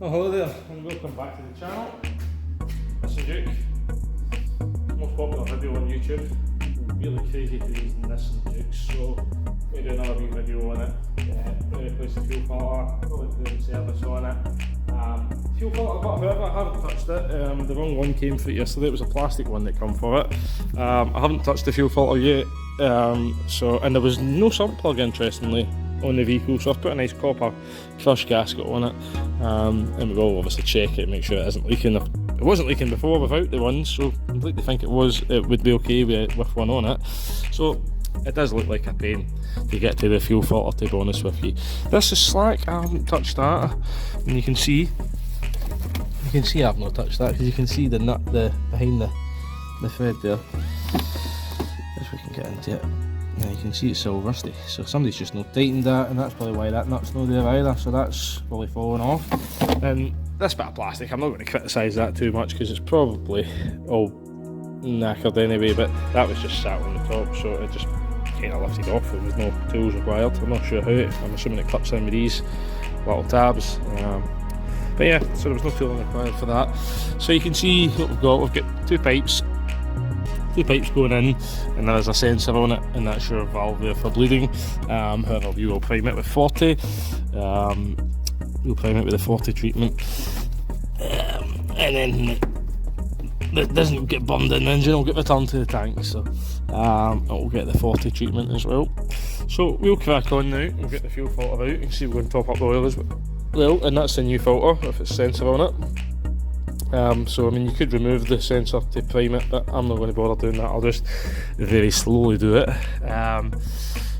Well, hello there and welcome back to the channel. Nissan Juke, most popular video on YouTube. Really crazy to these Nissan Jukes, so we're doing another wee video on it. Replace the fuel filter, probably doing service on it. Fuel filter, but however I haven't touched it. The wrong one came for it yesterday. It was a plastic one that came for it. I haven't touched the fuel filter yet. And there was no sump plug, interestingly, on the vehicle, so I've put a nice copper crush gasket on it, and we will obviously check it, make sure it isn't leaking. It wasn't leaking before without the one, so I completely think it would be okay with one on it. So it does look like a pain to get to the fuel filter, to be honest with you. This is slack, I haven't touched that, and you can see I've not touched that because you can see the nut behind the thread there. If we can get into it. Yeah, you can see it's still rusty, so somebody's just not tightened that, and that's probably why that nut's not there either, so that's probably falling off. And this bit of plastic, I'm not going to criticise that too much because it's probably all knackered anyway, but that was just sat on the top, so it just kind of lifted off. There was no tools required. I'm not sure how. I'm assuming it clips in with these little tabs. But yeah, so there was no tooling required for that. So you can see what we've got. We've got two pipes going in, and there is a sensor on it, and that's your valve there for bleeding. However, we will prime it with FORTE. We'll prime it with the FORTE treatment, and then it doesn't get burned in the engine, it'll get returned to the tank, so it'll get the FORTE treatment as well. So we'll crack on now. We'll get the fuel filter out. You can see we're going to top up the oil as well, and that's the new filter with its sensor on it. So I mean, you could remove the sensor to prime it, but I'm not going to bother doing that. I'll just very slowly do it.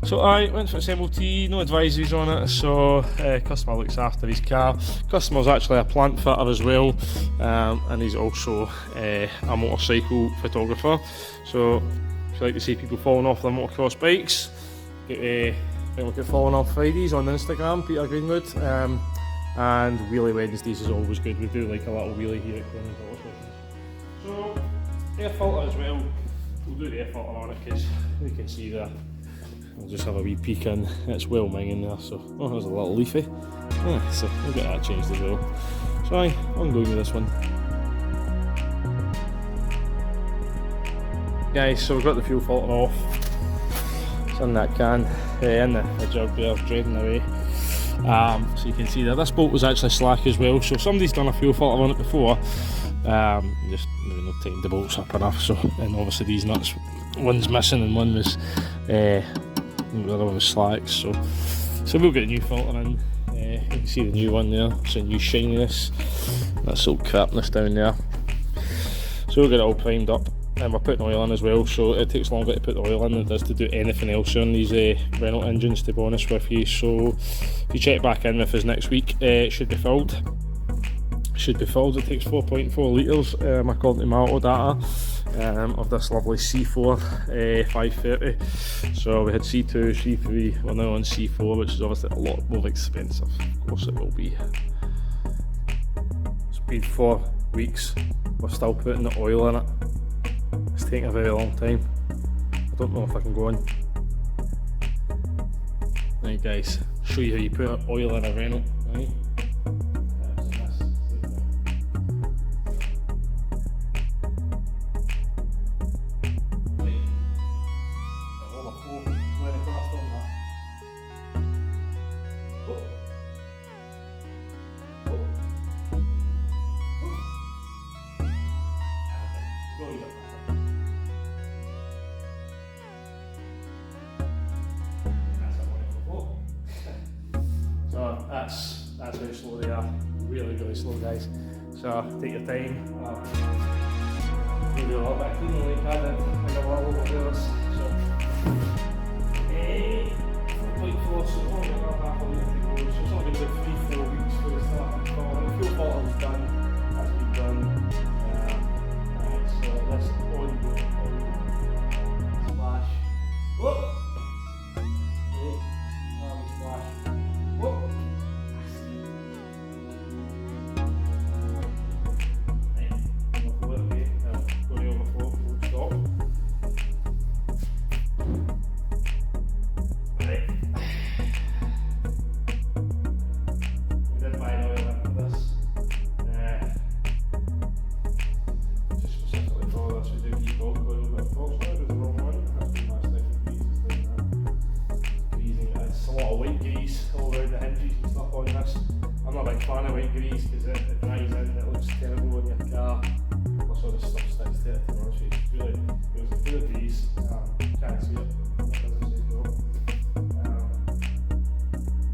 So I went for its MOT, no advisories on it, so customer looks after his car. Customer's actually a plant fitter as well, and he's also a motorcycle photographer. So if you like to see people falling off their motocross bikes, look at Falling Off Fridays on Instagram, Peter Greenwood. And Wheelie Wednesdays is always good. We do like a little wheelie here at Corners also. So air filter as well. We'll do the air filter on it because you can see there. I'll just have a wee peek in. It's well minging there, so there's a little leafy. So we'll get that changed as well. So I'm going with this one. Guys, so we've got the fuel filter off. It's in that can, in the jug there, draining away. So you can see that this bolt was actually slack as well, so somebody's done a fuel filter on it before, just maybe not tightened the bolts up enough. So, and obviously these nuts, one's missing and one was the other one was slack, so we'll get a new filter in. You can see the new one there, it's a new shininess, that's all crapness down there. So we'll get it all primed up, and we're putting oil in as well, so it takes longer to put the oil in than it does to do anything else on these Renault engines, to be honest with you. So if you check back in with us next week, it should be filled. It takes 4.4 litres according to my auto data of this lovely C4 530. So we had C2, C3, we're now on C4, which is obviously a lot more expensive. Of course it will be. It's been 4 weeks, we're still putting the oil in it. It's taking a very long time. I don't know if I can go on. Right guys, show you how you put oil in a Renault, right? That's how slow they are. Really slow, guys. So take your time. Maybe a little bit cleaner like that, and a little bit of this. So 4.4, so only about half a litre to go. So it's not going to be 3-4 weeks for the start of the fuel filter was done. That's been done. So this on splash. Whoop! Splash. Whoop! not a big fan of white grease because it dries in and it looks terrible in your car. Plus all the stuff sticks to it, to be honest with you. It was full of grease. Can't see it. It doesn't say so.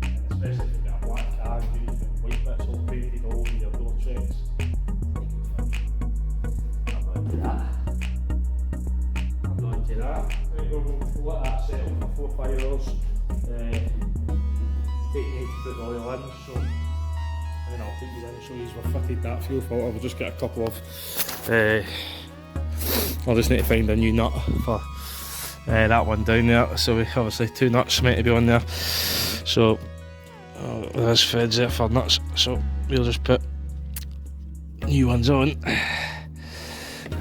And especially if you've got a black car and you've got white bits all painted all over your door checks. I'm not into that. I'm not into that. Right, we'll let that settle for 4 or 5 hours. Take me to put the oil in, so then I'll take you in, so we've fitted that fuel filter. We'll just get a couple of I'll just need to find a new nut for that one down there. So we obviously 2 nuts meant to be on there, so there's threads there for nuts, so we'll just put new ones on.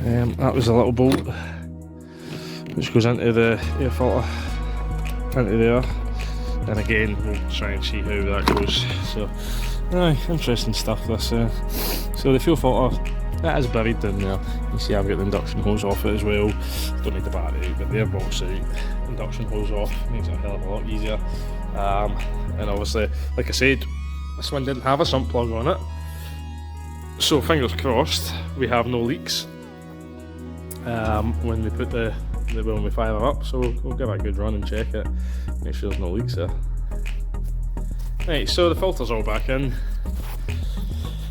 That was a little bolt which goes into the air filter, into there. And again, we'll try and see how that goes. So, interesting stuff this. So the fuel filter, that is buried down there. You see I've got the induction hose off it as well. Don't need the battery out, but the airbox out. Induction hose off, makes it a hell of a lot easier. And obviously, like I said, this one didn't have a sump plug on it. So fingers crossed, we have no leaks when we put when we fire it up. So we'll give it a good run and check it. Make sure there's no leaks there. Right, so the filter's all back in.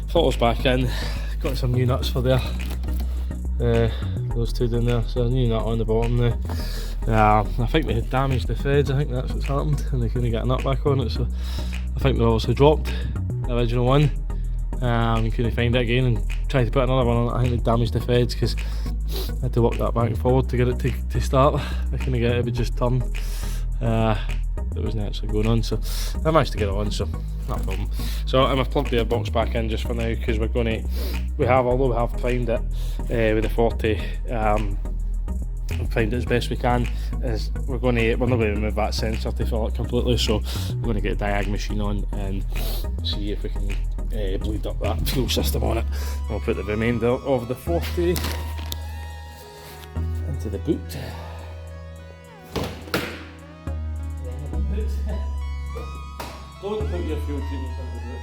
Filter's back in. Got some new nuts for there. Those 2 down there. So a new nut on the bottom there. I think they had damaged the threads. I think that's what's happened, and they couldn't get a nut back on it. So I think they obviously dropped the original one. We couldn't find it again and tried to put another one on it. I think they damaged the threads because I had to work that back and forward to get it to start. I couldn't get it, it would just turn. It wasn't actually going on, so I managed to get it on, so not a problem. So I've plugged the airbox back in just for now because although we have primed it with the FORTE, primed it as best we can. We're not going to remove that sensor to fill it completely, so we're going to get a diag machine on and see if we can bleed up that fuel system on it. And we'll put the remainder of the FORTE into the boot. Don't put your fuel treatments into the boot.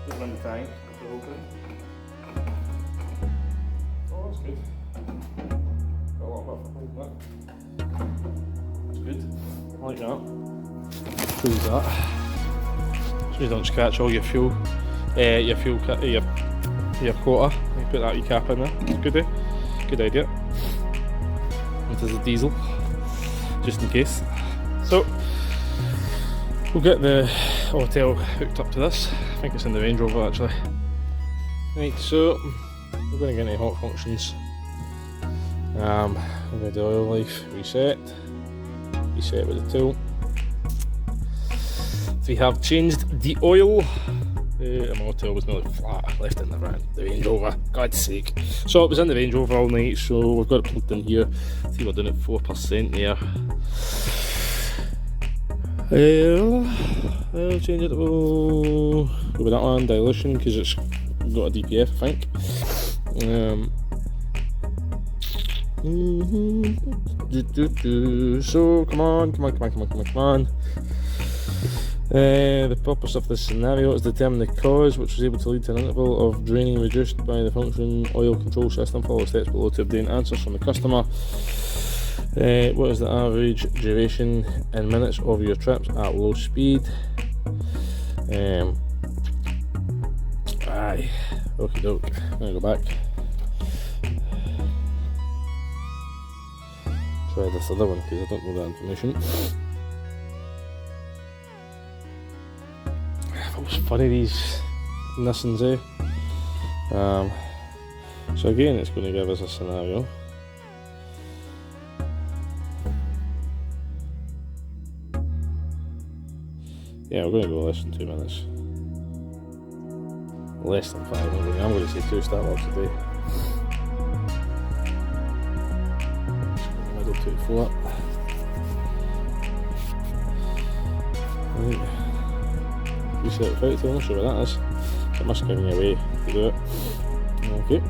Put them in the tank, they're open. Oh, that's good. Got a lot of it for holding that. That's good. I like that. Close that. So you don't scratch all your fuel, your quota. You put that cap in there. It's good, good idea. It is a diesel, just in case. So we'll get the hotel hooked up to this. I think it's in the Range Rover actually. Right, so we're going to get into hot functions. We're going to do oil life, reset with the tool. We have changed the oil. My hotel was nearly flat, left in the Range Rover, God's sake. So it was in the Range Rover all night, so we've got it plugged in here. I think we're doing it 4% there. I'll change it. Go with that one, dilution, because it's got a DPF, I think. So come on. The purpose of this scenario is to determine the cause, which was able to lead to an interval of draining reduced by the function oil control system. Follow steps below to obtain answers from the customer. What is the average duration in minutes of your trips at low speed? Okie doke. I'm gonna go back. Try this other one because I don't know that information. It was funny, these Nissans, so again, it's going to give us a scenario. Yeah, we're going to go less than 2 minutes. Less than 5, I'm going to say 2 start walks a day. Middle 2 to 4. Right. Reset without tool, I'm not sure what that is. It must give me a way to do it. Okay.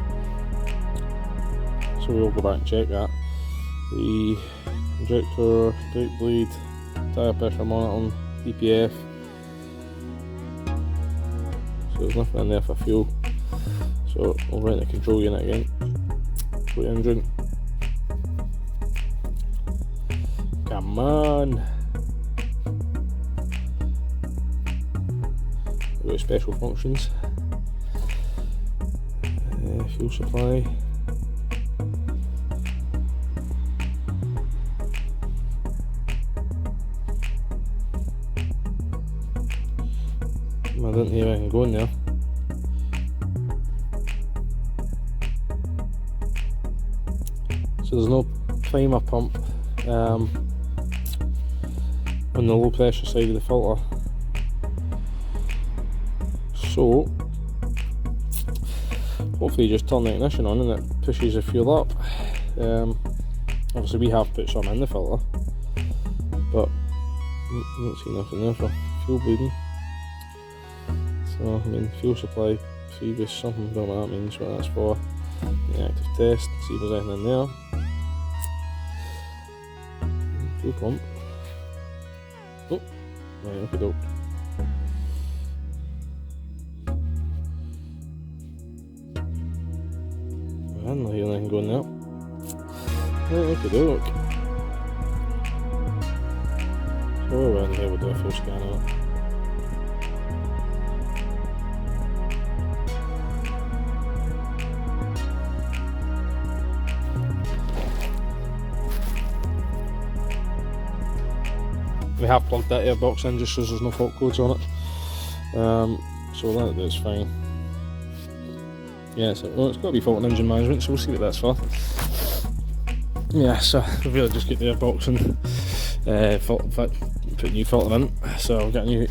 So we'll go back and check that. The injector, brake bleed, tyre pressure monitoring, DPF. there's nothing in there for fuel. So we'll go into the control unit again, go to engine. Come on! Go to special functions, fuel supply. I didn't hear anything going there. So there's no primer pump on the low pressure side of the filter. So hopefully you just turn the ignition on and it pushes the fuel up. Obviously we have put some in the filter, but I don't see nothing there for fuel bleeding. So I mean, fuel supply previous, something, don't know what that means, what that's for. The active test, see if there's anything in there. Fuel pump. Oh, right, okay, doke. I didn't hear anything going there. Right, okay, doke. So we're in here, we'll do a full scan of it. We have plugged that airbox in just so there's no fault codes on it, so that is fine. Yeah, so well, it's got to be fault in engine management, so we'll see what that's for. Yeah, so we've really just got the airbox and put a new filter in, so I've got a new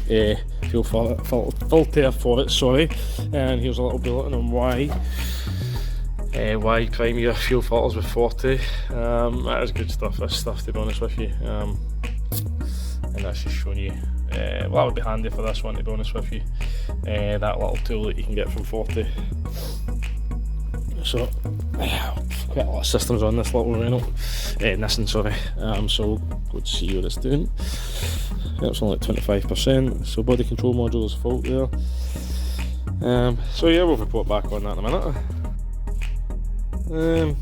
fuel filter for it, sorry, and here's a little bulletin on why prime your fuel filters with FORTE. That is good stuff, this stuff, to be honest with you. And that's just showing you, well, that would be handy for this one, to be honest with you, that little tool that you can get from FORTE. So quite a lot of systems on this little Renault, Nissan, sorry. So we'll go to see what it's doing. It's only at 25%, so body control module is fault there. So yeah, we'll report back on that in a minute.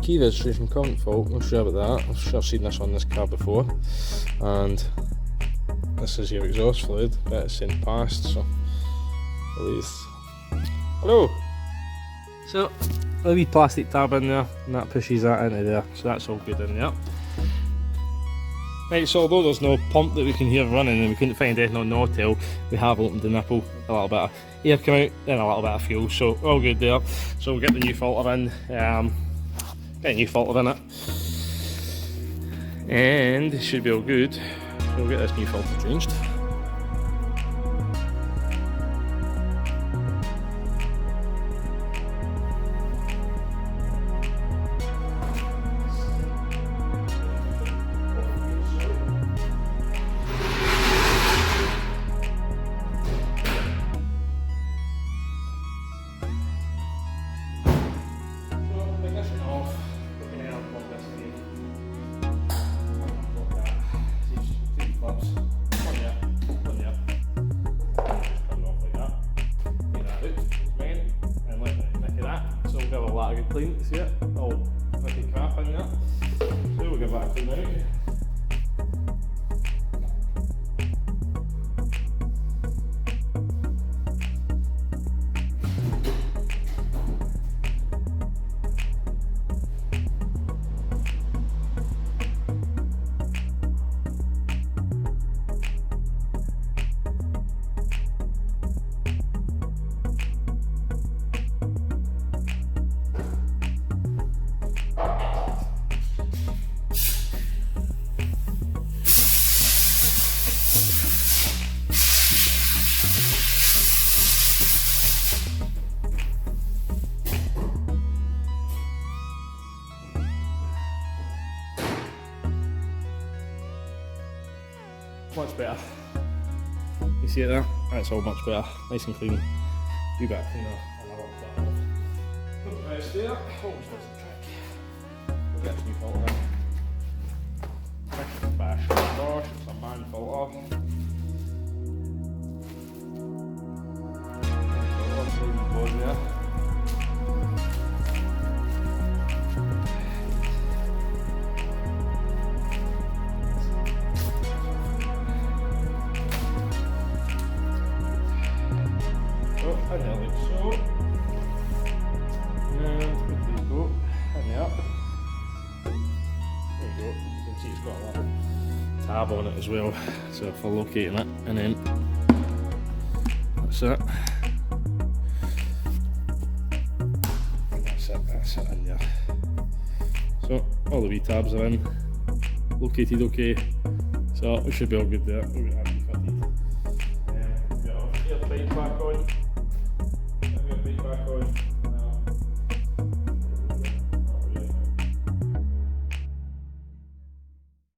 Key registration current fault, not sure about that. I'm sure I've seen this on this car before. And this is your exhaust fluid, but it's in past, so release. Hello! So a wee plastic tab in there, and that pushes that into there, so that's all good in there. Right, so although there's no pump that we can hear running and we couldn't find anything on the hotel, we have opened the nipple, a little bit of air come out, then a little bit of fuel, so all good there. So we'll get the new filter in, get a new filter in it, and it should be all good. So we'll get this new filter changed. Clean, see it? Oh, pretty crap in there. So we'll get back to now. Much better. You see it there? That's all much better. Nice and clean. Be back from there and I'll lock that off. Put the rest there. Almost does the trick. We'll get this new filter in. Quick bash on the door. It's a man filter. so, and there like so. And put these go in there. There you go, you can see it's got a little tab on it as well, so for locating it, and then that's it. That's it in there. So all the wee tabs are in, located okay, so we should be all good there.